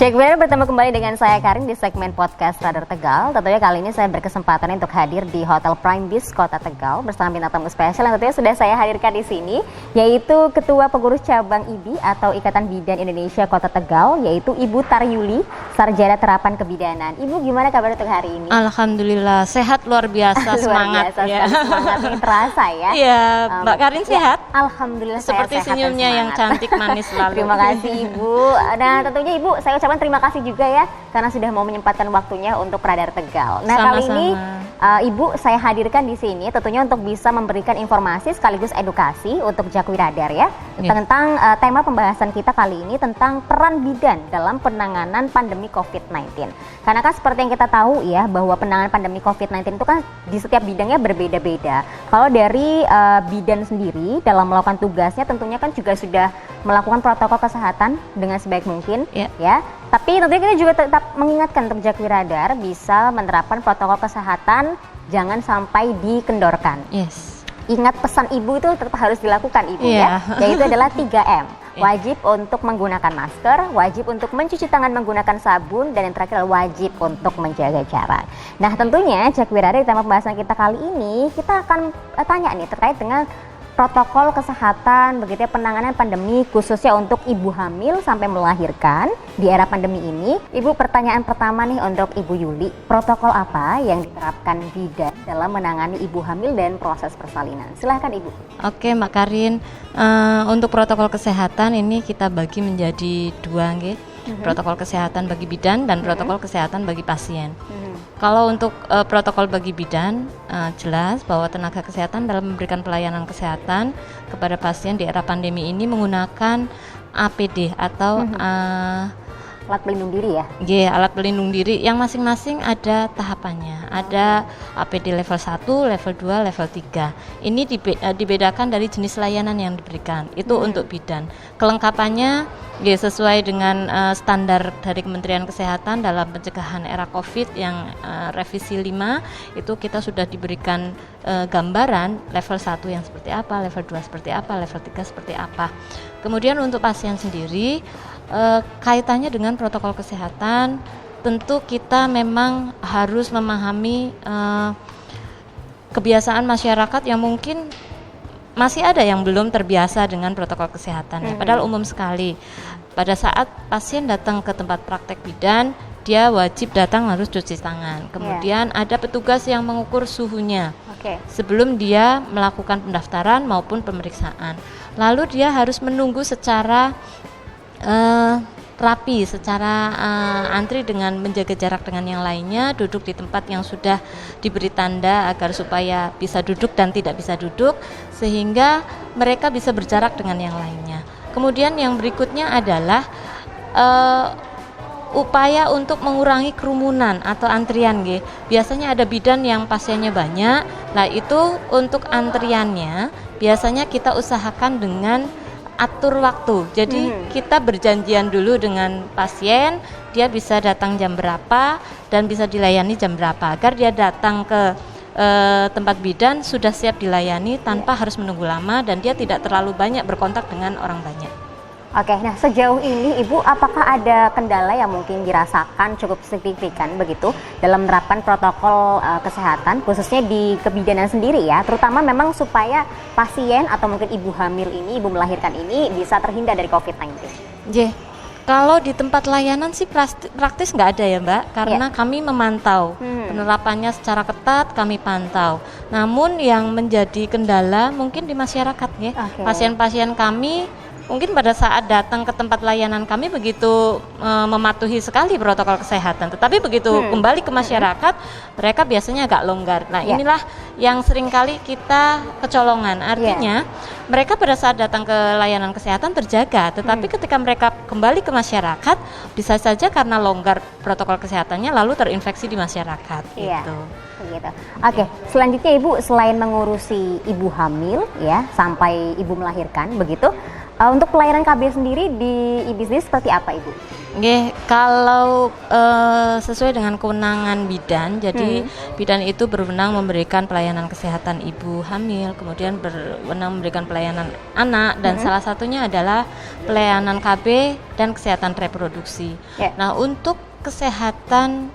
Cekbir bertemu kembali dengan saya Karin di segmen podcast Radar Tegal. Tentunya kali ini saya berkesempatan untuk hadir di Hotel Prime Beach Kota Tegal bersama bintang tamu spesial yang tentunya sudah saya hadirkan di sini, yaitu Ketua Pengurus Cabang IBI atau Ikatan Bidan Indonesia Kota Tegal, yaitu Ibu Taryuli, Sarjana Terapan Kebidanan. Ibu, gimana kabar untuk hari ini? Alhamdulillah sehat, luar biasa. Semangat ya. Semangatnya terasa ya. Iya, Mbak Karin sehat? Ya, alhamdulillah seperti saya sehat. Seperti senyumnya yang cantik manis selalu. Terima kasih Ibu. Nah tentunya Ibu, saya ucapkan terima kasih juga ya karena sudah mau menyempatkan waktunya untuk Radar Tegal. Nah, sama-sama. kali ini Ibu saya hadirkan di sini tentunya untuk bisa memberikan informasi sekaligus edukasi untuk Jakwi Radar ya, tentang tema pembahasan kita kali ini tentang peran bidan dalam penanganan pandemi COVID-19. Karena kan seperti yang kita tahu ya bahwa penanganan pandemi COVID-19 itu kan di setiap bidangnya berbeda-beda. Kalau dari bidan sendiri dalam melakukan tugasnya tentunya kan juga sudah melakukan protokol kesehatan dengan sebaik mungkin ya. Tapi tentunya kita juga tetap mengingatkan untuk Jakwi Radar bisa menerapkan protokol kesehatan, jangan sampai dikendorkan. Yes. Ingat pesan Ibu itu tetap harus dilakukan Ibu ya, yaitu adalah 3M. Wajib untuk menggunakan masker, wajib untuk mencuci tangan menggunakan sabun, dan yang terakhir wajib untuk menjaga jarak. Nah tentunya Jakwi Radar di tema pembahasan kita kali ini, kita akan tanya nih terkait dengan protokol kesehatan begitu ya, penanganan pandemi khususnya untuk ibu hamil sampai melahirkan di era pandemi ini. Ibu, pertanyaan pertama nih untuk Ibu Yuli, protokol apa yang diterapkan bidan dalam menangani ibu hamil dan proses persalinan? Silahkan Ibu. Oke Mbak Karin, untuk protokol kesehatan ini kita bagi menjadi dua, protokol kesehatan bagi bidan dan protokol kesehatan bagi pasien. Kalau untuk protokol bagi bidan, jelas bahwa tenaga kesehatan dalam memberikan pelayanan kesehatan kepada pasien di era pandemi ini menggunakan APD atau alat pelindung diri ya? Iya, alat pelindung diri yang masing-masing ada tahapannya. Ada APD level 1, level 2, level 3. Ini dibedakan dari jenis layanan yang diberikan. Itu untuk bidan. Kelengkapannya sesuai dengan standar dari Kementerian Kesehatan dalam pencegahan era COVID yang revisi 5, itu kita sudah diberikan gambaran level 1 yang seperti apa, level 2 seperti apa, level 3 seperti apa. Kemudian untuk pasien sendiri, kaitannya dengan protokol kesehatan, tentu kita memang harus memahami kebiasaan masyarakat yang mungkin masih ada yang belum terbiasa dengan protokol kesehatan ya. Padahal umum sekali. Pada saat pasien datang ke tempat praktek bidan, dia wajib datang harus cuci tangan. Kemudian ada petugas yang mengukur suhunya sebelum dia melakukan pendaftaran maupun pemeriksaan. Lalu dia harus menunggu secara rapi, secara antri dengan menjaga jarak dengan yang lainnya, duduk di tempat yang sudah diberi tanda agar supaya bisa duduk dan tidak bisa duduk, sehingga mereka bisa berjarak dengan yang lainnya. Kemudian yang berikutnya adalah upaya untuk mengurangi kerumunan atau antrian. Biasanya ada bidan yang pasiennya banyak, nah itu untuk antriannya biasanya kita usahakan dengan atur waktu. Jadi kita berjanjian dulu dengan pasien, dia bisa datang jam berapa dan bisa dilayani jam berapa, agar dia datang ke tempat bidan sudah siap dilayani tanpa harus menunggu lama dan dia tidak terlalu banyak berkontak dengan orang banyak. Oke, nah sejauh ini Ibu, apakah ada kendala yang mungkin dirasakan cukup signifikan begitu dalam menerapkan protokol kesehatan khususnya di kebidanan sendiri ya, terutama memang supaya pasien atau mungkin ibu hamil ini, ibu melahirkan ini bisa terhindar dari COVID-19? Kalau di tempat layanan sih praktis nggak ada ya Mbak, karena kami memantau penerapannya secara ketat, kami pantau. Namun yang menjadi kendala mungkin di masyarakat pasien-pasien kami mungkin pada saat datang ke tempat layanan kami begitu mematuhi sekali protokol kesehatan, tetapi begitu kembali ke masyarakat mereka biasanya agak longgar. Nah inilah yang seringkali kita kecolongan, artinya mereka pada saat datang ke layanan kesehatan terjaga, tetapi ketika mereka kembali ke masyarakat bisa saja karena longgar protokol kesehatannya lalu terinfeksi di masyarakat. Gitu. Oke, selanjutnya Ibu, selain mengurusi ibu hamil ya sampai ibu melahirkan begitu, Untuk pelayanan KB sendiri di e-bisnis seperti apa Ibu? Nggih, kalau sesuai dengan kewenangan bidan, jadi bidan itu berwenang memberikan pelayanan kesehatan ibu hamil, kemudian berwenang memberikan pelayanan anak, dan salah satunya adalah pelayanan KB dan kesehatan reproduksi. Nah, untuk kesehatan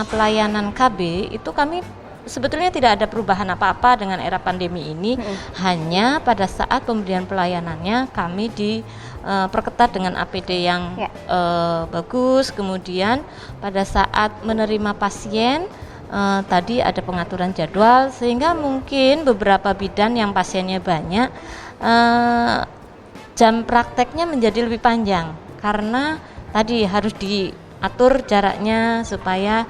pelayanan KB itu kami sebetulnya tidak ada perubahan apa-apa dengan era pandemi ini, hanya pada saat pemberian pelayanannya kami diperketat dengan APD yang bagus, kemudian pada saat menerima pasien tadi ada pengaturan jadwal, sehingga mungkin beberapa bidan yang pasiennya banyak jam prakteknya menjadi lebih panjang karena tadi harus diatur jaraknya supaya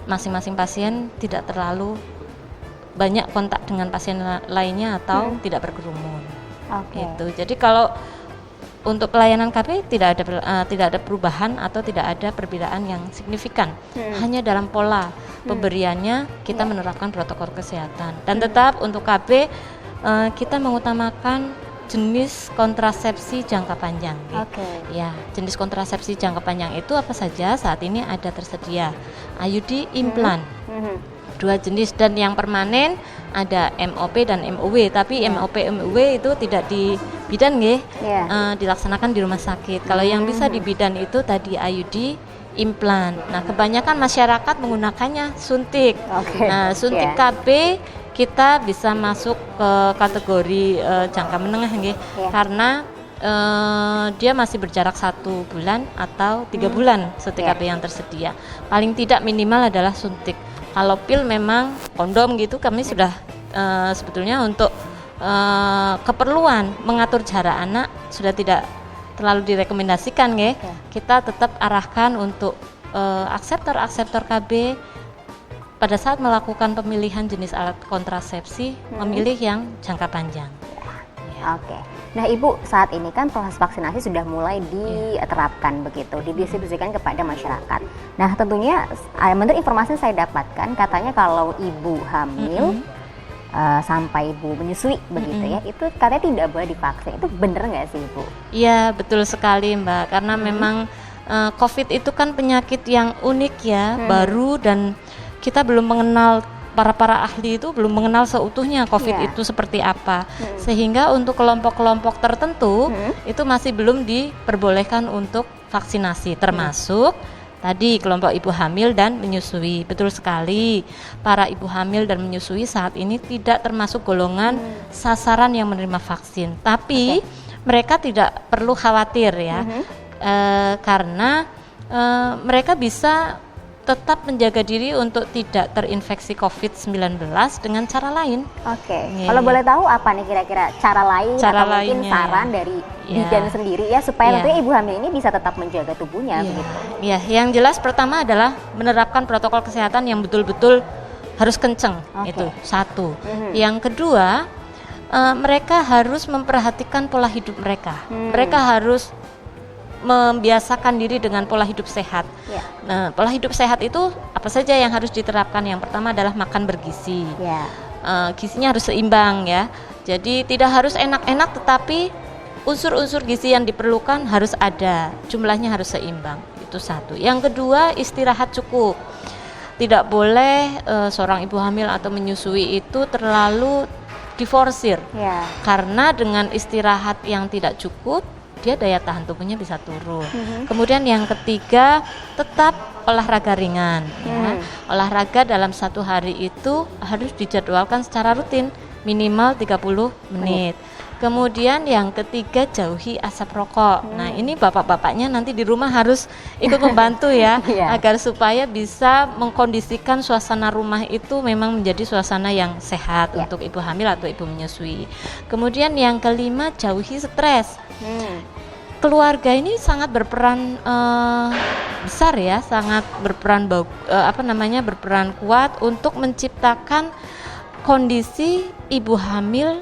masing-masing pasien tidak terlalu banyak kontak dengan pasien lainnya atau tidak berkerumun. Gitu. Jadi kalau untuk pelayanan KB tidak ada perubahan atau tidak ada perbedaan yang signifikan. Hanya dalam pola pemberiannya kita menerapkan protokol kesehatan. Dan tetap untuk KB kita mengutamakan jenis kontrasepsi jangka panjang. Ya, jenis kontrasepsi jangka panjang itu apa saja saat ini ada tersedia. IUD implan. Dua jenis, dan yang permanen ada MOP dan MOW, tapi MOP MOW itu tidak di bidan dilaksanakan di rumah sakit. Kalau yang bisa di bidan itu tadi IUD implan. Nah, kebanyakan masyarakat menggunakannya suntik. Nah, suntik KB kita bisa masuk ke kategori jangka menengah karena dia masih berjarak 1 bulan atau 3 bulan suntik KB yang tersedia. Paling tidak minimal adalah suntik. Kalau pil memang kondom gitu kami sudah sebetulnya untuk keperluan mengatur jarak anak sudah tidak terlalu direkomendasikan Kita tetap arahkan untuk akseptor KB pada saat melakukan pemilihan jenis alat kontrasepsi memilih yang jangka panjang. Nah Ibu, saat ini kan proses vaksinasi sudah mulai diterapkan begitu, didistribusikan kepada masyarakat. Nah tentunya menurut informasi yang saya dapatkan katanya kalau ibu hamil sampai ibu menyusui begitu ya, itu katanya tidak boleh divaksin. Itu benar nggak sih Ibu? Iya betul sekali Mbak, karena memang COVID itu kan penyakit yang unik baru, dan kita belum mengenal, para ahli itu belum mengenal seutuhnya COVID itu seperti apa, sehingga untuk kelompok-kelompok tertentu itu masih belum diperbolehkan untuk vaksinasi, termasuk tadi kelompok ibu hamil dan menyusui. Betul sekali, para ibu hamil dan menyusui saat ini tidak termasuk golongan sasaran yang menerima vaksin, tapi mereka tidak perlu khawatir karena mereka bisa tetap menjaga diri untuk tidak terinfeksi COVID-19 dengan cara lain. Kalau boleh tahu apa nih kira-kira cara lain atau mungkin saran dari bidan sendiri supaya tentunya ibu hamil ini bisa tetap menjaga tubuhnya begitu. Yang jelas pertama adalah menerapkan protokol kesehatan yang betul-betul harus kenceng, itu satu. Yang kedua, mereka harus memperhatikan pola hidup mereka. Mereka harus membiasakan diri dengan pola hidup sehat. Nah, pola hidup sehat itu apa saja yang harus diterapkan? Yang pertama adalah makan bergizi. Gizinya harus seimbang Jadi tidak harus enak-enak, tetapi unsur-unsur gizi yang diperlukan harus ada, jumlahnya harus seimbang. Itu satu. Yang kedua, istirahat cukup. Tidak boleh seorang ibu hamil atau menyusui itu terlalu diforsir. Karena dengan istirahat yang tidak cukup, dia daya tahan tubuhnya bisa turun. Kemudian yang ketiga, tetap olahraga ringan. Olahraga dalam satu hari itu harus dijadwalkan secara rutin, minimal 30 menit. Kemudian yang ketiga, jauhi asap rokok. Nah ini bapak-bapaknya nanti di rumah harus ikut membantu agar supaya bisa mengkondisikan suasana rumah itu memang menjadi suasana yang sehat untuk ibu hamil atau ibu menyusui. Kemudian yang kelima, jauhi stres. Keluarga ini sangat berperan besar sangat berperan berperan kuat untuk menciptakan kondisi ibu hamil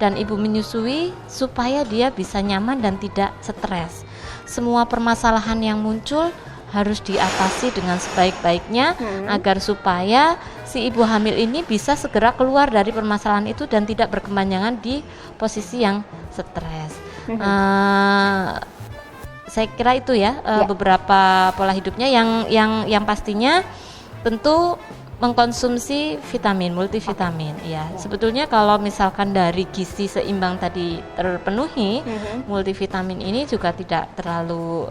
dan ibu menyusui supaya dia bisa nyaman dan tidak stres. Semua permasalahan yang muncul harus diatasi dengan sebaik-baiknya agar supaya si ibu hamil ini bisa segera keluar dari permasalahan itu dan tidak berkepanjangan di posisi yang stres. Saya kira itu ya, beberapa pola hidupnya yang pastinya tentu mengkonsumsi vitamin, multivitamin ya. Sebetulnya kalau misalkan dari gizi seimbang tadi terpenuhi, multivitamin ini juga tidak terlalu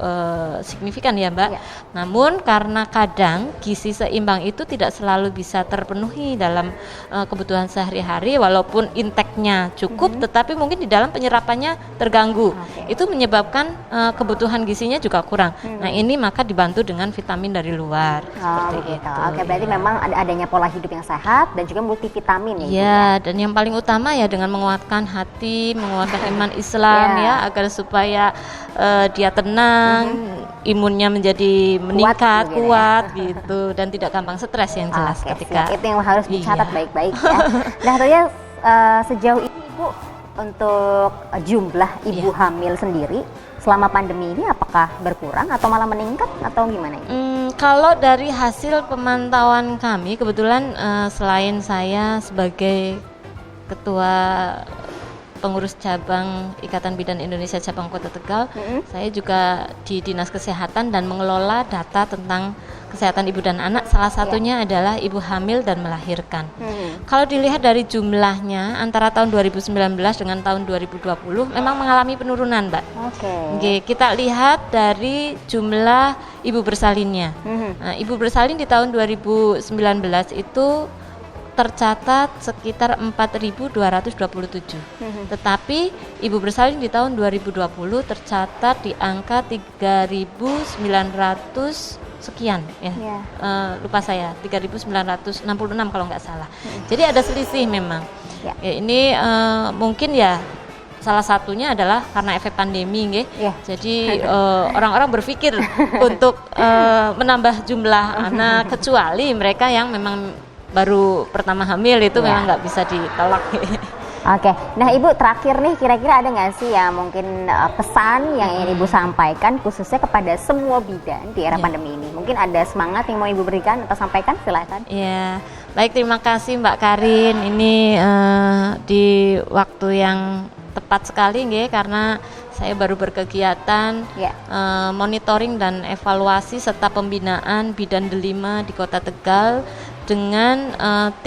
signifikan ya Mbak. Namun karena kadang gizi seimbang itu tidak selalu bisa terpenuhi dalam kebutuhan sehari-hari, walaupun intake-nya cukup, tetapi mungkin di dalam penyerapannya terganggu. Itu menyebabkan kebutuhan gizinya juga kurang. Nah ini maka dibantu dengan vitamin dari luar. Seperti itu. Oke, berarti memang adanya pola hidup yang sehat dan juga multivitamin ya. Iya, dan yang paling utama ya dengan menguatkan hati, menguatkan iman Islam ya, agar supaya dia tenang, imunnya menjadi meningkat, kuat gitu, dan tidak gampang stres yang jelas ketika itu yang harus dicatat baik-baik ya. Nah, tentunya sejauh ini Ibu untuk jumlah ibu hamil sendiri selama pandemi ini apakah berkurang atau malah meningkat atau gimana? Kalau dari hasil pemantauan kami, kebetulan selain saya sebagai ketua pengurus cabang Ikatan Bidan Indonesia cabang Kota Tegal, saya juga di Dinas Kesehatan dan mengelola data tentang kesehatan ibu dan anak. Salah satunya adalah ibu hamil dan melahirkan. Kalau dilihat dari jumlahnya antara tahun 2019 dengan tahun 2020 memang mengalami penurunan, Mbak. Oke, kita lihat dari jumlah ibu bersalinnya. Nah, ibu bersalin di tahun 2019 itu tercatat sekitar 4.227. Tetapi ibu bersalin di tahun 2020 tercatat di angka 3.900 sekian ya. Lupa saya 3.966 kalau nggak salah. Jadi ada selisih memang. Ya, ini mungkin ya salah satunya adalah karena efek pandemi nggih. Jadi orang-orang berpikir untuk menambah jumlah anak, kecuali mereka yang memang baru pertama hamil itu memang nggak bisa ditolak. Oke, nah Ibu terakhir nih, kira-kira ada nggak sih ya mungkin pesan yang ingin Ibu sampaikan khususnya kepada semua bidan di era pandemi ini? Mungkin ada semangat yang mau Ibu berikan atau sampaikan, silakan. Ya, baik, terima kasih Mbak Karin. Ini di waktu yang tepat sekali nggih, karena saya baru berkegiatan monitoring dan evaluasi serta pembinaan bidan delima di Kota Tegal dengan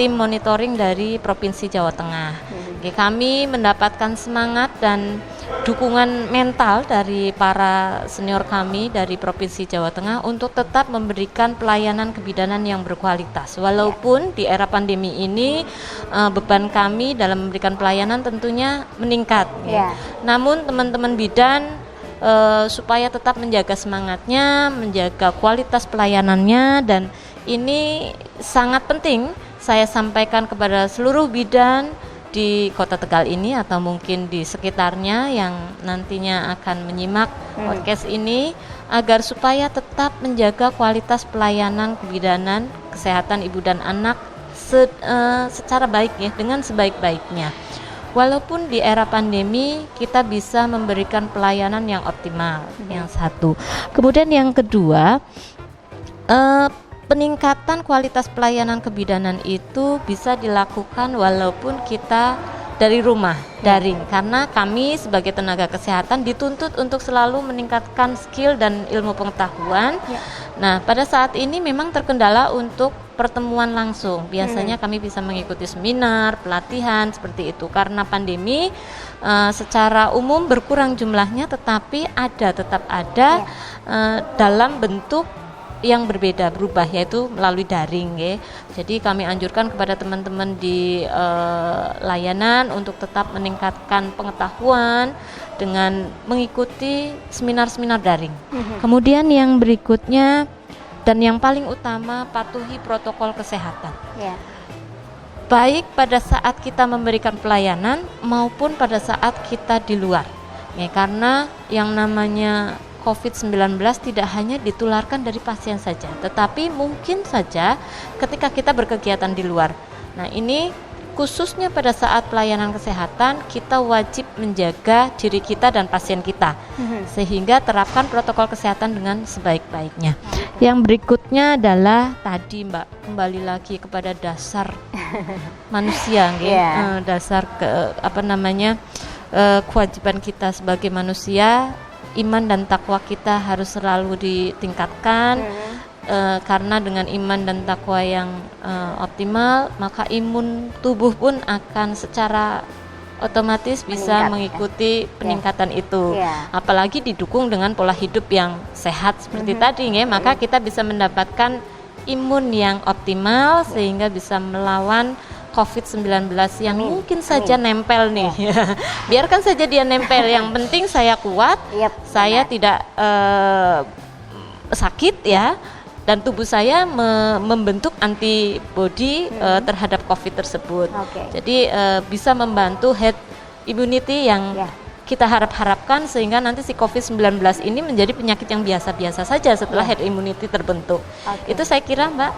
tim monitoring dari Provinsi Jawa Tengah. Kami mendapatkan semangat dan dukungan mental dari para senior kami dari Provinsi Jawa Tengah untuk tetap memberikan pelayanan kebidanan yang berkualitas. Walaupun di era pandemi ini beban kami dalam memberikan pelayanan tentunya meningkat. Namun teman-teman bidan supaya tetap menjaga semangatnya, menjaga kualitas pelayanannya, dan ini sangat penting saya sampaikan kepada seluruh bidan di Kota Tegal ini atau mungkin di sekitarnya yang nantinya akan menyimak podcast ini, agar supaya tetap menjaga kualitas pelayanan kebidanan kesehatan ibu dan anak secara baik ya, dengan sebaik-baiknya. Walaupun di era pandemi kita bisa memberikan pelayanan yang optimal, yang satu. Kemudian yang kedua, peningkatan kualitas pelayanan kebidanan itu bisa dilakukan walaupun kita dari rumah, daring, karena kami sebagai tenaga kesehatan dituntut untuk selalu meningkatkan skill dan ilmu pengetahuan. Nah, pada saat ini memang terkendala untuk pertemuan langsung. Biasanya kami bisa mengikuti seminar, pelatihan seperti itu. Karena pandemi secara umum berkurang jumlahnya, tetapi tetap ada dalam bentuk yang berbeda, berubah, yaitu melalui daring ya. Jadi kami anjurkan kepada teman-teman di layanan untuk tetap meningkatkan pengetahuan dengan mengikuti seminar-seminar daring. Kemudian yang berikutnya dan yang paling utama, patuhi protokol kesehatan. Baik pada saat kita memberikan pelayanan maupun pada saat kita di luar. Ya, karena yang namanya COVID-19 tidak hanya ditularkan dari pasien saja, tetapi mungkin saja ketika kita berkegiatan di luar. Nah, ini khususnya pada saat pelayanan kesehatan kita wajib menjaga diri kita dan pasien kita, sehingga terapkan protokol kesehatan dengan sebaik-baiknya. Yang berikutnya adalah tadi Mbak, kembali lagi kepada dasar manusia, dasar kewajiban kita sebagai manusia, iman dan takwa kita harus selalu ditingkatkan. Karena dengan iman dan takwa yang optimal, maka imun tubuh pun akan secara otomatis bisa mengikuti peningkatan itu. Apalagi didukung dengan pola hidup yang sehat seperti tadi ya, maka kita bisa mendapatkan imun yang optimal sehingga bisa melawan COVID-19 yang mungkin saja nempel nih. Biarkan saja dia nempel, yang penting saya kuat, saya tidak sakit ya, dan tubuh saya membentuk antibodi terhadap COVID tersebut. Jadi bisa membantu herd immunity yang kita harapkan, sehingga nanti si COVID-19 ini menjadi penyakit yang biasa-biasa saja setelah herd immunity terbentuk. Itu saya kira, Mbak.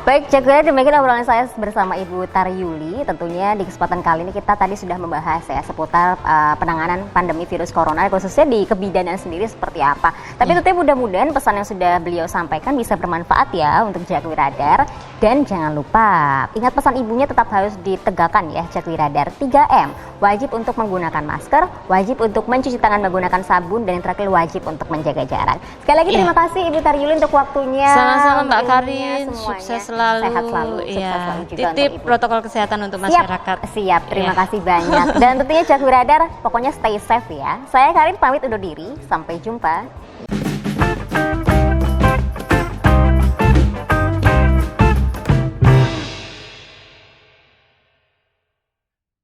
Baik, Jaguar, demikian obrolan saya bersama Ibu Taryuli. Tentunya di kesempatan kali ini kita tadi sudah membahas ya seputar penanganan pandemi virus corona, khususnya di kebidanan sendiri seperti apa. Tapi tentunya mudah-mudahan pesan yang sudah beliau sampaikan bisa bermanfaat ya untuk Jakwi Radar. Dan jangan lupa, ingat pesan ibunya tetap harus ditegakkan ya, Jakwi Radar. 3M, wajib untuk menggunakan masker, wajib untuk mencuci tangan menggunakan sabun, dan yang terakhir wajib untuk menjaga jarak. Sekali lagi terima kasih Ibu Taryuli untuk waktunya. Sama-sama Mbak Karin, sukses selalu. Sehat selalu. Iya. Selalu juga Titip protokol kesehatan untuk masyarakat. Siap, terima kasih banyak. Dan tentunya Jakwi Radar, pokoknya stay safe ya. Saya Karin pamit undur diri, sampai jumpa.